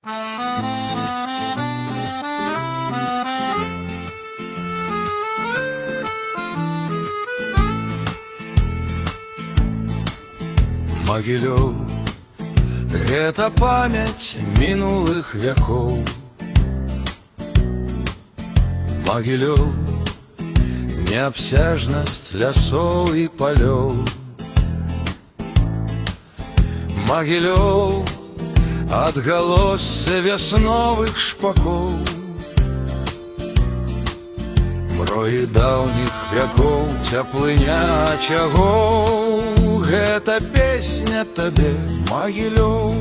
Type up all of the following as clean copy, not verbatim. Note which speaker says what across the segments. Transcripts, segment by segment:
Speaker 1: Могилёў — гэта памяць мінулых вякоў. Могилёў — неабсяжнасць лясоў і палёў. Могилёў — адгалоссе вясновых шпакоў. Мроі даўніх вякоў, цяплыня ачагоў. Гэта песня табе, Могилёў.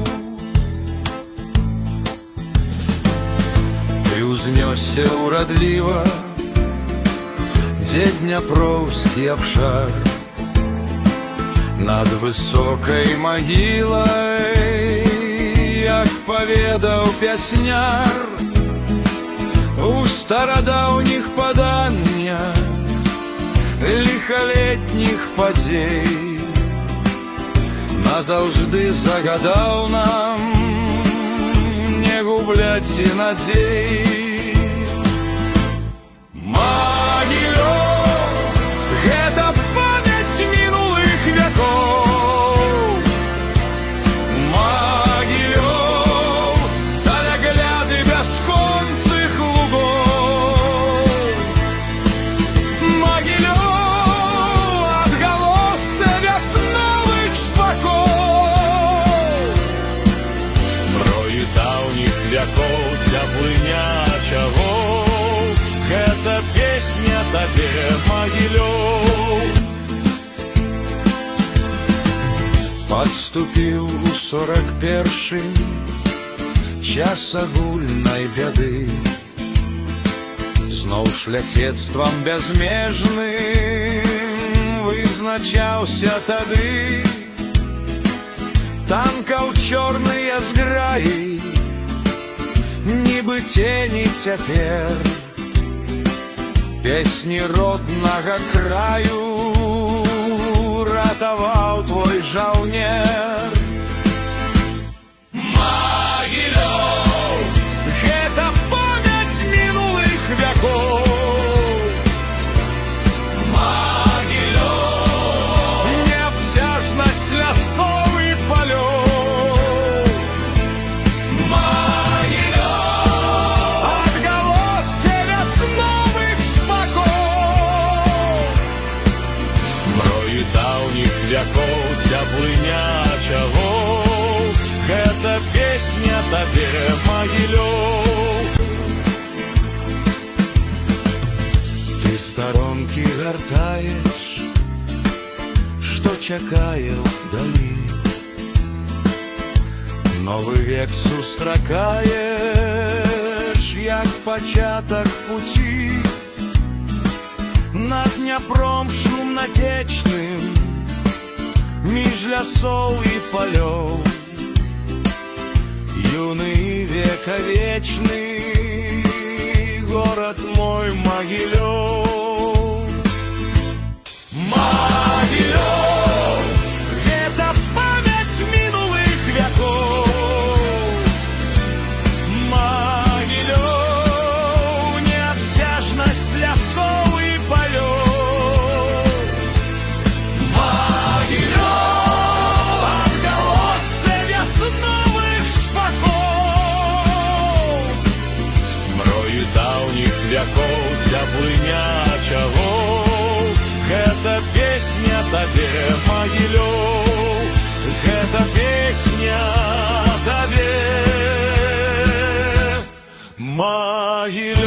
Speaker 1: Ты ўзнёсся ўрадліва, дзе дняпроўскі абшар. Над высокай магілай, як паведаў пясняр, у старадаўніх паданнях ліхалетніх падзей назаўжды загадаў нам не губляць і надзей. Могилёў — гэта памяць мінулых вякоў. Могилёў — далягляды бясконцых лугоў. Могилёў — адгалоссе вясновых шпакоў. Мроі даўніх вякоў, цяплыня ачагоў. Гэта песня табе, Могилёў. Падступіў у 41-м час агульнай бяды. Зноў шляхецтвам бязмежным вызначаўся тады. Танкаў чорныя зграі, нібы цені цяпер. Песні роднага краю ратаваў твой жаўнер. Могилёў — гэта памяць мінулых вякоў. Могилёў — неабсяжнасць лясоў і палёў. Могилёў — адгалоссе вясновых шпакоў. Мроі даўніх вякоў, цяплыня ачагоў. Гэта песня табе, Могилёў. Ты старонкі гартаеш, што чакае ўдалі. Новы век сустракаеш, як пачатак пуці. Над Дняпром шумнатечным, між лясоў і палёў. Юны і векавечны горад мой, Могилёў. Могилёў — гэта памяць мінулых вякоў. Могилёў — неабсяжнасць лясоў і палёў. Могилёў — адгалоссе вясновых шпакоў. Мроі даўніх вякоў, цяплыня ачагоў. Гэта песня табе, Могилёў. Гэта песня табе, Могилёў.